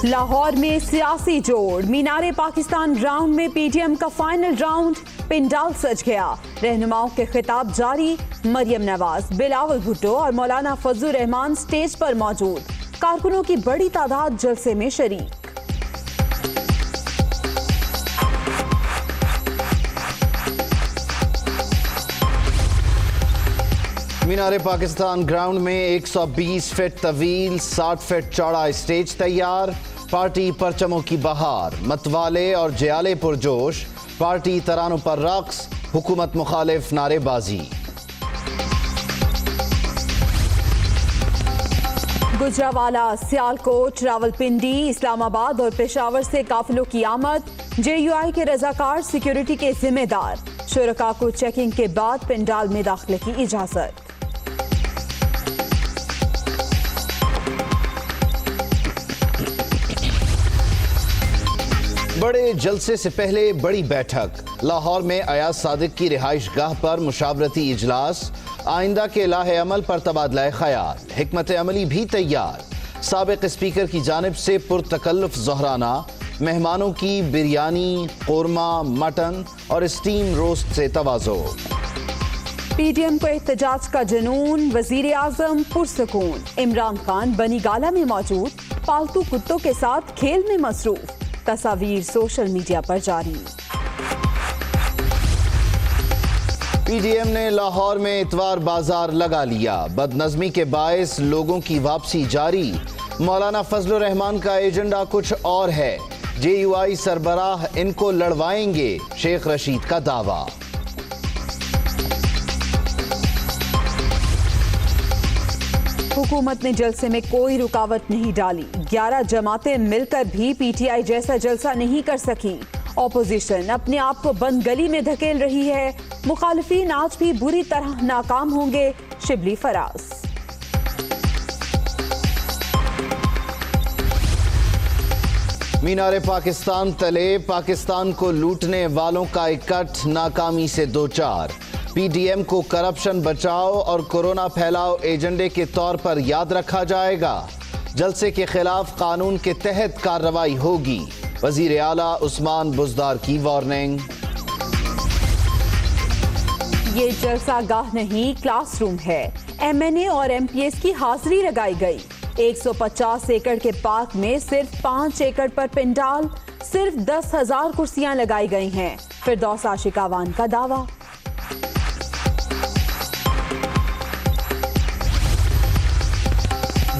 لاہور میں سیاسی جوڑ، مینار پاکستان گراؤنڈ میں پی ٹی ایم کا فائنل راؤنڈ، پنڈال سج گیا۔ رہنماؤں کے خطاب جاری، مریم نواز، بلاول بھٹو اور مولانا فضل الرحمان سٹیج پر موجود، کارکنوں کی بڑی تعداد جلسے میں شریک۔ مینار پاکستان گراؤنڈ میں 120 فٹ طویل 60 فٹ چوڑا اسٹیج تیار، پارٹی پرچموں کی بہار، متوالے اور جیالے پرجوش، پارٹی ترانوں پر رقص، حکومت مخالف نعرے بازی۔ گجرانوالہ، سیالکوٹ، راولپنڈی، اسلام آباد اور پشاور سے قافلوں کی آمد، جے یو آئی کے رضاکار سیکیورٹی کے ذمہ دار، شرکاء کو چیکنگ کے بعد پنڈال میں داخلے کی اجازت۔ بڑے جلسے سے پہلے بڑی بیٹھک، لاہور میں ایاز صادق کی رہائش گاہ پر مشاورتی اجلاس، آئندہ کے لاہ عمل پر تبادلہ خیال، حکمت عملی بھی تیار، سابق اسپیکر کی جانب سے پرتکلف ظہرانہ، مہمانوں کی بریانی، قورمہ، مٹن اور اسٹیم روسٹ سے تواضع۔ پی ڈی ایم کو احتجاج کا جنون، وزیر اعظم پرسکون، عمران خان بنی گالہ میں موجود، پالتو کتوں کے ساتھ کھیل میں مصروف، تصاویر سوشل میڈیا پر جاری۔ پی ڈی ایم نے لاہور میں اتوار بازار لگا لیا، بد نظمی کے باعث لوگوں کی واپسی جاری، مولانا فضل الرحمان کا ایجنڈا کچھ اور ہے، جے یو آئی سربراہ ان کو لڑوائیں گے، شیخ رشید کا دعویٰ۔ حکومت نے جلسے میں کوئی رکاوٹ نہیں ڈالی، 11 جماعتیں مل کر بھی پی ٹی آئی جیسا جلسہ نہیں کر سکی، اپوزیشن اپنے آپ کو بند گلی میں دھکیل رہی ہے، مخالفین آج بھی بری طرح ناکام ہوں گے، شبلی فراز۔ مینار پاکستان تلے پاکستان کو لوٹنے والوں کا اکٹھ ناکامی سے دوچار، پی ڈی ایم کو کرپشن بچاؤ اور کورونا پھیلاؤ ایجنڈے کے طور پر یاد رکھا جائے گا، جلسے کے خلاف قانون کے تحت کارروائی ہوگی، وزیر اعلیٰ عثمان بزدار کی وارننگ۔ یہ جلسہ گاہ نہیں، کلاس روم ہے، ایم این اے اور ایم پی ایس کی حاضری لگائی گئی، 150 ایکڑ کے پارک میں صرف 5 ایکڑ پر پنڈال، صرف 10,000 کرسیاں لگائی گئی ہیں، فردوس عاشقاوان کا دعویٰ۔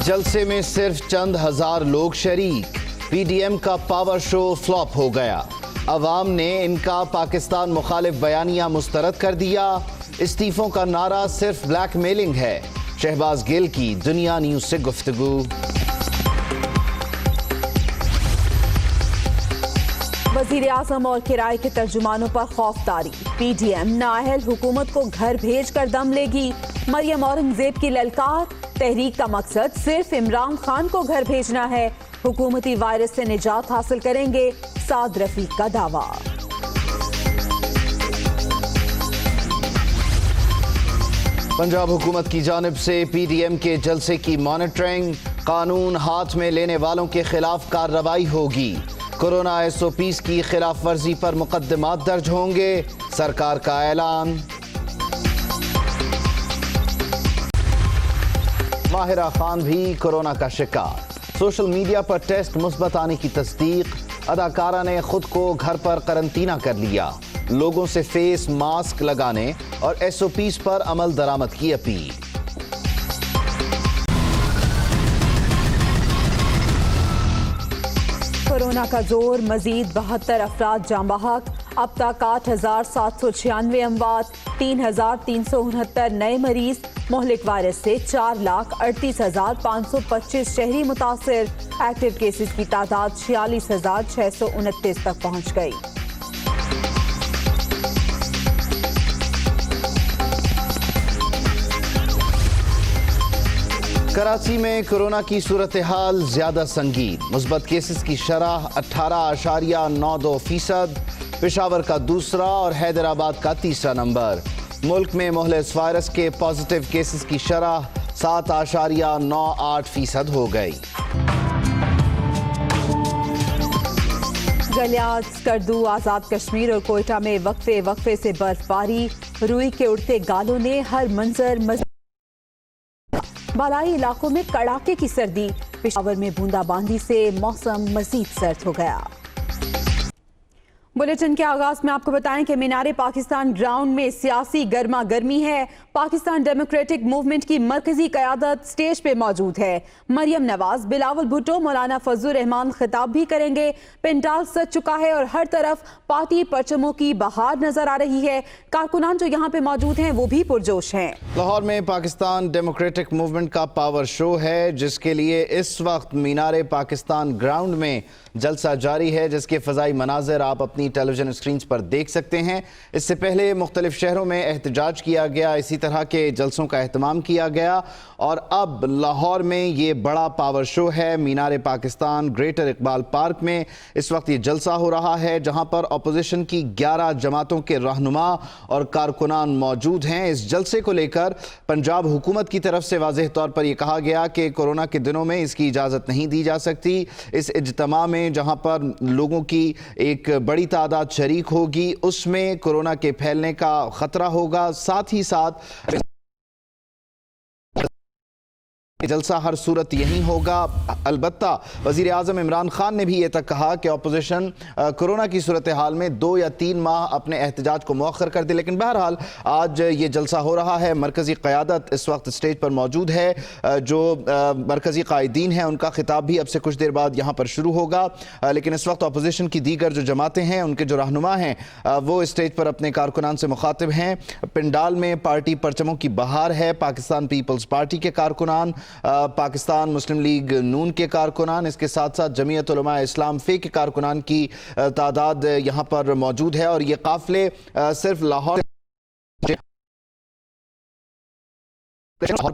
جلسے میں صرف چند ہزار لوگ شریک، پی ڈی ایم کا پاور شو فلاپ ہو گیا، عوام نے ان کا پاکستان مخالف بیانیہ مسترد کر دیا، استعفوں کا نعرہ صرف بلیک میلنگ ہے، شہباز گل کی دنیا نیوز سے گفتگو۔ وزیر اعظم اور کرائے کے ترجمانوں پر خوف طاری، پی ڈی ایم نااہل حکومت کو گھر بھیج کر دم لے گی، مریم اورنگزیب کی للکار، تحریک کا مقصد صرف عمران خان کو گھر بھیجنا ہے، حکومتی وائرس سے نجات حاصل کریں گے، سعد رفیق کا دعویٰ۔ پنجاب حکومت کی جانب سے پی ڈی ایم کے جلسے کی مانیٹرنگ، قانون ہاتھ میں لینے والوں کے خلاف کارروائی ہوگی، کورونا ایس او پیز کی خلاف ورزی پر مقدمات درج ہوں گے، سرکار کا اعلان۔ ماہرہ خان بھی کورونا کا شکار، سوشل میڈیا پر ٹیسٹ مثبت آنے کی تصدیق، اداکارہ نے خود کو گھر پر قرنطینہ کر لیا، لوگوں سے فیس ماسک لگانے اور ایس او پیز پر عمل درآمد کی اپیل۔ کورونا کا زور، مزید 72 افراد جاں بحق، اب تک 8,796 اموات، 3,369 نئے مریض، مہلک وائرس سے 4,38,525 شہری متاثر، ایکٹیو کیسز کی تعداد 46,629 تک پہنچ گئی۔ کراچی میں کورونا کی صورتحال زیادہ سنگین، مثبت کیسز کی شرح 18.92%، پشاور کا دوسرا اور حیدرآباد کا تیسرا نمبر، ملک میں مہلک وائرس کے پازیٹیو کیسز کی شرح 7.98% ہو گئی۔ गलियात, स्कर्दू, आजाद कश्मीर और कोयटा में वक्फे से बर्फबारी, रुई के उड़ते गालों ने हर मंजर बालाई इलाकों में कड़ाके की सर्दी, पेशावर में बूंदाबांदी से मौसम मजीद सर्द हो गया। बुलेटिन के आगाज में आपको बताएं कि मीनारे पाकिस्तान ग्राउंड में सियासी गर्मा गर्मी है। पाकिस्तान डेमोक्रेटिक मूवमेंट की मरकजी क़यादत स्टेज पे मौजूद है। मरियम नवाज, बिलावल भुट्टो, मौलाना फजलुर रहमान खिताब भी करेंगे। पेंडाल सज चुका है और हर तरफ पार्टी परचमों की बहार नजर आ रही है। कारकुनान जो यहाँ पे मौजूद हैं वो भी पुरजोश हैं। लाहौर में पाकिस्तान डेमोक्रेटिक मूवमेंट का पावर शो है, जिसके लिए इस वक्त मीनारे पाकिस्तान ग्राउंड में जलसा जारी है, जिसके फ़ज़ाई मनाज़िर आप अपनी टेलीविजन स्क्रीन पर देख सकते हैं। इससे पहले मुख्तलिफ शहरों में एहतजाज किया गया, इसी तरह के जलसों का एहतमाम किया गया और अब लाहौर में ये बड़ा पावर शो है। मीनारे पाकिस्तान ग्रेटर इकबाल पार्क में इस वक्त ये जलसा हो रहा है, जहां पर अपोजिशन की 11 जमातों के रहनुमा और कारकुनान मौजूद हैं। इस जलसे को लेकर पंजाब हुकूमत की तरफ से वाज़ेह तौर पर यह कहा गया कि कोरोना के दिनों में इसकी इजाज़त नहीं दी जा सकती। इस इज्तिमा में जहां पर लोगों की एक बड़ी तादाद शरीक होगी, उसमें कोरोना के फैलने का खतरा होगा। साथ ही साथ जलसा हर सूरत यही होगा। अलबत्ता वज़ीर आज़म इमरान खान ने भी ये तक कहा कि अपोजिशन कोरोना की सूरत हाल में 2 या 3 माह अपने एहतजाज को मौखर कर दे। लेकिन बहरहाल आज ये जलसा हो रहा है। मरकज़ी क़यादत इस वक्त स्टेज पर मौजूद है। जो मरकज़ी कायदीन हैं उनका खिताब भी अब से कुछ देर बाद यहाँ पर शुरू होगा। लेकिन इस वक्त अपोजिशन की दीगर जो जमातें हैं, उनके जो रहनुमा हैं, वो स्टेज पर अपने कारकुनान से मुखातिब हैं। पिंडाल में पार्टी परचमों की बहार है। पाकिस्तान पीपल्स पार्टी के कारकुनान, पाकिस्तान मुस्लिम लीग नून के कारकुनान, इसके साथ साथ जमीयत उलमा इस्लाम फे के कारकुनान की तादाद यहाँ पर मौजूद है। और ये काफिले सिर्फ लाहौर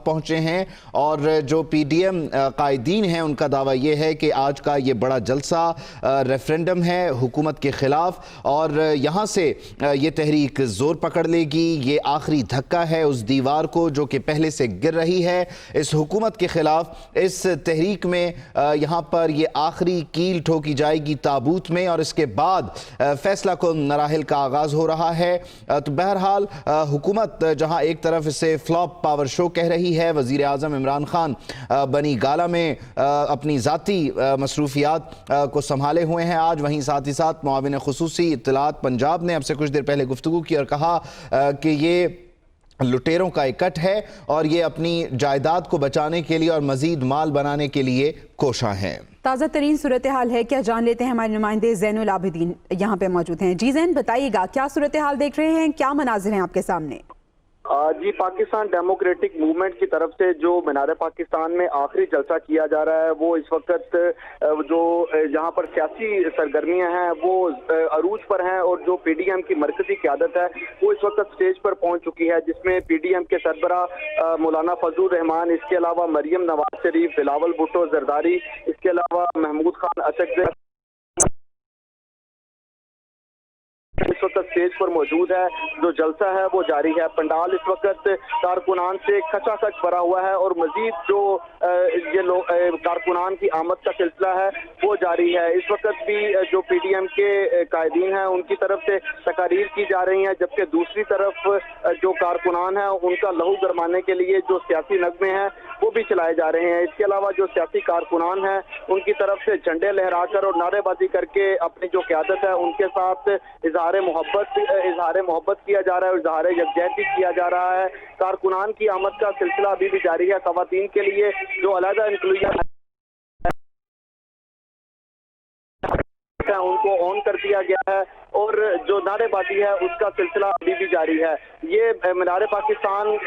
पहुंचे हैं और जो पीडीएम कायदीन हैं उनका दावा यह है कि आज का ये बड़ा जलसा रेफरेंडम है हुकूमत के खिलाफ और यहाँ से ये तहरीक जोर पकड़ लेगी। ये आखिरी धक्का है उस दीवार को जो कि पहले से गिर रही है इस हुकूमत के खिलाफ। इस तहरीक में यहाँ पर ये आखिरी कील ठोकी जाएगी ताबूत में और इसके बाद फैसला कुन मराहिल का आगाज़ हो रहा है। तो बहरहाल हुकूमत जहाँ एक तरफ इसे फ्लॉप पावर शो कह रही है, वज़ीर आज़म इमरान खान बनी गाला में अपनी ज़ाती मसरूफियात को संभाले हुए हैं आज। वहीं साथ ही साथ मुआविन खुसूसी इत्तलात पंजाब ने अब से कुछ देर पहले गुफ्तगू की और कहा कि ये लुटेरों का इकट्ठ है और ये अपनी जायदाद को बचाने के लिए और मज़ीद माल बनाने के लिए कोशा हैं। ताज़ा तरीन सूरत हाल है क्या, जान लेते हैं। हमारे नुमाइंदे ज़ैनुल आबिदीन यहाँ पे मौजूद हैं। जी ज़ैन, बताइएगा क्या सूरत हाल देख रहे हैं, क्या मनाजिर हैं आपके सामने? जी, पाकिस्तान डेमोक्रेटिक मूवमेंट की तरफ से जो मीनारे पाकिस्तान में आखिरी जलसा किया जा रहा है, वो इस वक्त जो यहाँ पर सियासी सरगर्मियां हैं वो अरूज पर हैं और जो पीडीएम की मरकजी क़यादत है वो इस वक्त स्टेज पर पहुंच चुकी है, जिसमें पीडीएम के सरबराह मौलाना फजलुर रहमान, इसके अलावा मरियम नवाज शरीफ, बिलावल भुट्टो जरदारी, इसके अलावा महमूद खान असद इस वक्त स्टेज पर मौजूद है। जो जलसा है वो जारी है। पंडाल इस वक्त कारकुनान से खचाखच भरा हुआ है और मजीद जो ये लोग कारकुनान की आमद का सिलसिला है वो जारी है। इस वक्त भी जो पीडीएम के कायदीन हैं उनकी तरफ से तकारीर की जा रही हैं, जबकि दूसरी तरफ जो कारकुनान है उनका लहू गरमाने के लिए जो सियासी नगमे हैं वो भी चलाए जा रहे हैं। इसके अलावा जो सियासी कारकुनान हैं उनकी तरफ से झंडे लहराकर और नारेबाजी करके अपनी जो क़यादत है उनके साथ इजहार मोहब्बत किया जा रहा है, इजहार यकजहती किया जा रहा है। कारकुनान की आमद का सिलसिला अभी भी जारी है। ख़वातीन के लिए जो अलग इंक्लूजन है उनको ऑन कर दिया गया है और जो नारेबाजी है उसका सिलसिला अभी भी जारी है। ये मीनारे पाकिस्तान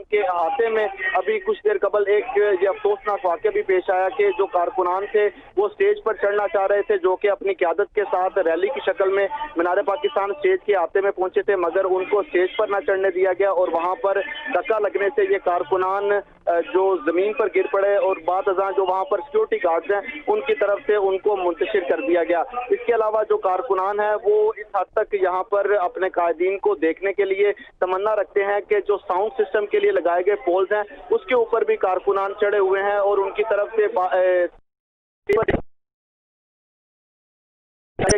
के अहाते में अभी कुछ देर कबल एक ये अफसोसनाक वाक़या भी पेश आया कि जो कारकुनान थे वो स्टेज पर चढ़ना चाह रहे थे, जो कि अपनी क़यादत के साथ रैली की शक्ल में मीनारे पाकिस्तान स्टेज के अहाते में पहुंचे थे, मगर उनको स्टेज पर न चढ़ने दिया गया और वहां पर धक्का लगने से ये कारकुनान जो जमीन पर गिर पड़े और बाद अज़ां जो वहां पर सिक्योरिटी गार्ड्स हैं उनकी तरफ से उनको मुंतशिर कर दिया गया। इसके अलावा जो कारकुनान है वो इस हद तक यहाँ पर अपने कायदीन को देखने के लिए तमन्ना रखते हैं कि जो साउंड सिस्टम के लिए लगाए गए पोल्स हैं उसके ऊपर भी कारकुनान चढ़े हुए हैं और उनकी तरफ से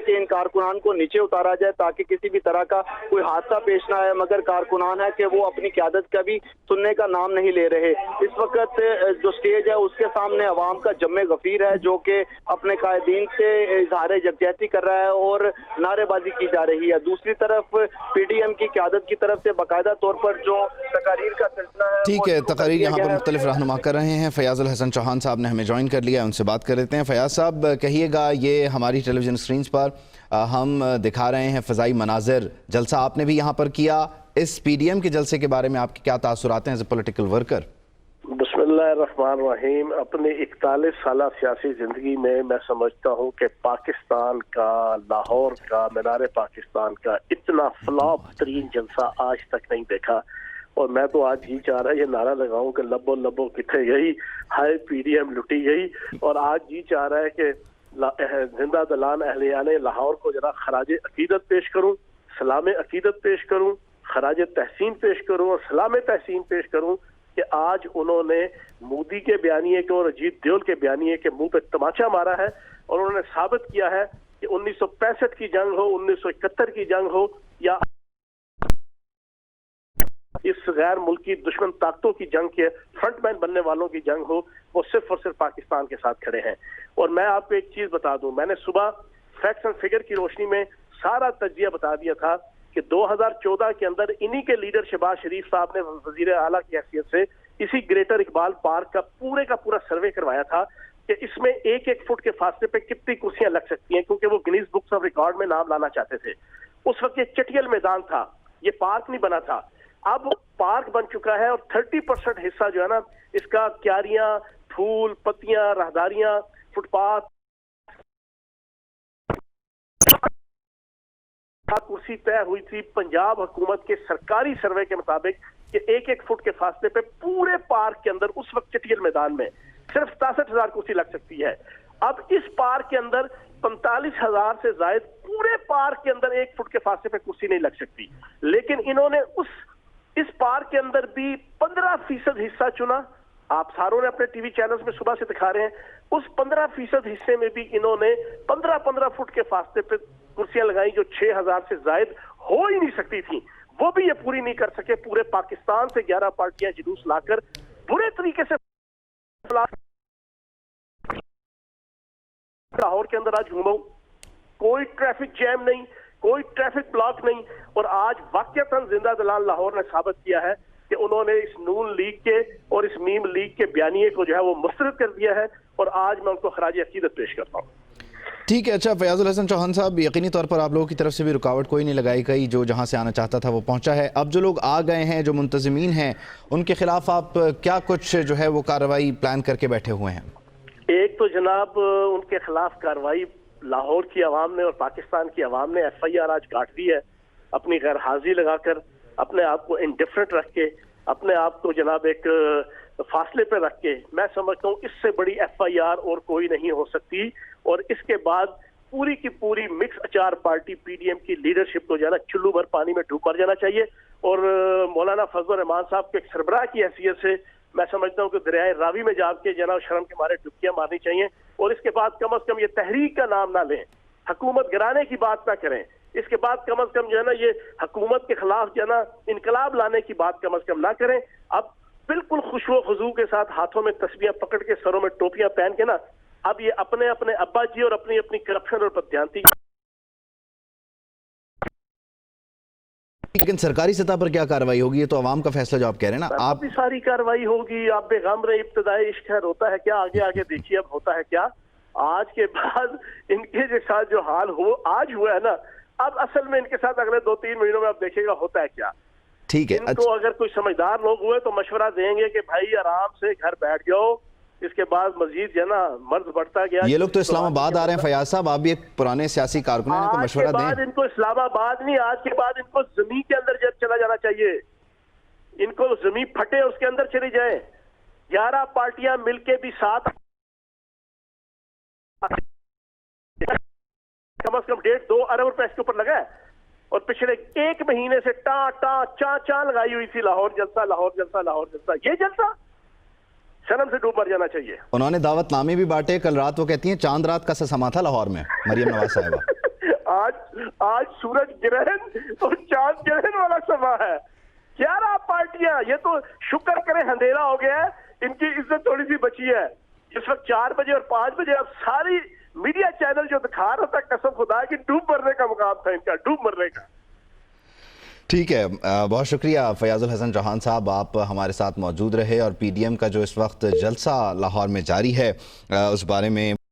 है कि इन कारकुनान को नीचे उतारा जाए ताकि किसी भी तरह का कोई हादसा पेश ना आए, मगर कारकुनान है कि वो अपनी क़यादत का भी सुनने का नाम नहीं ले रहे। इस वक्त जो स्टेज है उसके सामने अवाम का जम्मे गफीर है जो कि अपने कायदीन से इजहार यकजहती कर रहा है और नारेबाजी की जा रही है। दूसरी तरफ PDM की क़यादत की तरफ से बाकायदा तौर पर जो तकारीर का सिलसिला है, ठीक है, तकारीर यहाँ पर मुख्तलिफ रहनुमा कर रहे हैं। फयाज़ उल हसन चौहान साहब ने हमें ज्वाइन कर लिया, उनसे बात कर लेते हैं। फयाज़ साहब, कहिएगा, ये हमारी टेलीविज़न स्क्रीन पर हम दिखा रहे हैं फ़ज़ाई मनाज़िर, जलसा आपने भी यहाँ पर किया। इस PDM के जलसे के बारे में आपके क्या तासुरात हैं एज ए पॉलिटिकल वर्कर? बिस्मिल्लाहिर्रहमानिर्रहीम। अपनी 41 साल सियासी जिंदगी में मैं समझता हूँ कि पाकिस्तान का, लाहौर का, मीनार पाकिस्तान का इतना फ्लॉप तरीन जलसा आज तक नहीं देखा। और मैं तो आज जी चाह रहा है ये नारा लगाऊं कि लबो लबो किथे गई, हाय PDM लुटी गई। और आज जी चाह रहा है कि जिंदा दलान अहलियाने लाहौर को जरा खराज अकीदत पेश करूं, सलाम अकीदत पेश करूं, खराज तहसीन पेश करूं और सलाम तहसीन पेश करूं कि आज उन्होंने मोदी के बयानिए के और अजीत देओल के बयानिए के मुंह पे तमाचा मारा है और उन्होंने साबित किया है कि 1965 की जंग हो, 1971 की जंग हो या इस गैर मुल्की दुश्मन ताकतों की जंग के फ्रंटमैन बनने वालों की जंग हो, वो सिर्फ और सिर्फ पाकिस्तान के साथ खड़े हैं। और मैं आपको एक चीज बता दूं, मैंने सुबह फैक्ट्स एंड फिगर की रोशनी में सारा तज्जिया बता दिया था कि 2014 के अंदर इन्हीं के लीडर शहबाज शरीफ साहब ने वजीर आला की हैसियत से इसी ग्रेटर इकबाल पार्क का पूरा सर्वे करवाया था कि इसमें एक एक फुट के फासले पे कितनी कुर्सियां लग सकती हैं, क्योंकि वो गिनीज बुक्स ऑफ रिकॉर्ड में नाम लाना चाहते थे। उस वक्त ये चटियल मैदान था, ये पार्क नहीं बना था। अब पार्क बन चुका है और 30% हिस्सा जो है ना इसका क्यारियां, फूल, पत्तियां, राहदारियां, फुटपाथ, कुर्सी तय हुई थी पंजाब हुकूमत के सरकारी सर्वे के मुताबिक कि एक एक फुट के फासले पे पूरे पार्क के अंदर उस वक्त चटियल मैदान में सिर्फ 67,000 कुर्सी लग सकती है। अब इस पार्क के अंदर 45,000 से जायद पूरे पार्क के अंदर एक फुट के फासले पे कुर्सी नहीं लग सकती। लेकिन इन्होंने इस पार्क के अंदर भी 15% हिस्सा चुना। आप सारों ने अपने टीवी चैनल्स में सुबह से दिखा रहे हैं। उस 15% हिस्से में भी इन्होंने 15-15 फुट के फासले पे कुर्सियां लगाई जो 6,000 से जायद हो ही नहीं सकती थी। वो भी ये पूरी नहीं कर सके। पूरे पाकिस्तान से 11 पार्टियां जुलूस लाकर बुरे तरीके से लाहौर के अंदर आज घूमो, कोई ट्रैफिक जैम नहीं, कोई ट्रैफिक ब्लॉक नहीं। और आज वाकईतन जिंदा दलाल लाहौर ने साबित किया है कि उन्होंने इस नून लीग के और इस मीम लीग के बयानिए को जो है वो मुस्तरद कर दिया है और आज मैं उनको खराज अकीदत पेश करता हूँ। ठीक है, अच्छा फयाज़ उल हसन चौहान साहब, यकीनी तौर पर आप लोगों की तरफ से भी रुकावट कोई नहीं लगाई गई, जो जहाँ से आना चाहता था वो पहुँचा है। अब जो लोग आ गए हैं, जो मुंतज़मीन हैं, उनके खिलाफ आप क्या कुछ जो है वो कार्रवाई प्लान करके बैठे हुए हैं? एक तो जनाब उनके खिलाफ कार्रवाई लाहौर की आवाम ने और पाकिस्तान की आवाम ने FIR आज काट दी है, अपनी गैर हाजिरी लगाकर, अपने आप को इंडिफरेंट रख के, अपने आप को जनाब एक फासले पे रख के। मैं समझता हूँ इससे बड़ी FIR और कोई नहीं हो सकती। और इसके बाद पूरी की पूरी मिक्स अचार पार्टी PDM की लीडरशिप को जो है ना चुल्लू भर पानी में डूब मर जाना चाहिए। और मौलाना फजल रहमान साहब के एक सरबराह की हैसियत से मैं समझता हूँ कि दरियाए रावी में जाके जना शर्म के मारे डुबकियां मारनी चाहिए। और इसके बाद कम अज कम ये तहरीक का नाम ना लें, हुकूमत गिराने की बात ना करें। इसके बाद कम अज कम जो है ना ये हुकूमत के खिलाफ जो है ना इनकलाब लाने की बात कम अज कम ना करें। अब बिल्कुल खुशो खुजू के साथ हाथों में तस्बीहां पकड़ के, सरों में टोपियां पहन के ना अब ये अपने अपने अब्बा जी और अपनी अपनी करप्शन और बददियानती। लेकिन सरकारी सतह पर क्या कार्रवाई होगी? ये तो आवाम का फैसला जो आप कह रहे हैं ना। आप भी सारी कार्रवाई होगी। आप बेगम रहे इब्तदाई इश्क है, होता है क्या, आगे आगे देखिए अब होता है क्या। आज के बाद इनके के साथ जो हाल हो आज हुआ है ना, अब असल में इनके साथ अगले 2-3 महीनों में आप देखिएगा होता है क्या। ठीक है, इनको अगर कोई समझदार लोग हुए तो मशवरा देंगे कि भाई आराम से घर बैठ जाओ। इसके बाद मजीद जो है ना मर्ज बढ़ता गया। ये लोग तो इस्लामाबाद आ रहे हैं फयाज साहब, आप भी एक पुराने सियासी कारकुन हैं, इनको मशवरा दें। इनको इस्लामाबाद नहीं, आज के बाद इनको जमीन के अंदर चला जाना चाहिए। इनको जमीन फटे उसके अंदर चली जाए। 11 पार्टियां मिलके भी 7 कम से कम 1.5-2 अरब रुपए इसके ऊपर लगा है। और पिछले 1 महीने से चा लगाई हुई थी लाहौर जलसा, लाहौर जलसा, लाहौर जलसा। ये जलसा शर्म से डूब मर जाना चाहिए। उन्होंने दावतनामे भी बांटे। कल रात वो कहती हैं चांद रात का सा समा था लाहौर में, मरियम नवाज साहिबा। آج سورج گرہن اور چاند گرہن والا سما ہے. 11 پارٹیاں, یہ تو شکر کریں اندھیرا ہو گیا ہے, ان کی عزت تھوڑی سی بچی ہے. اس وقت 4 بجے اور 5 بجے اب ساری میڈیا چینل جو دکھا رہا تھا, قسم خدا کی ڈوب مرنے کا مقام تھا ان کا, ڈوب مرنے کا. ٹھیک ہے, بہت شکریہ فیاض الحسن چوہان صاحب, آپ ہمارے ساتھ موجود رہے. اور پی ڈی ایم کا جو اس وقت جلسہ لاہور میں جاری ہے اس بارے میں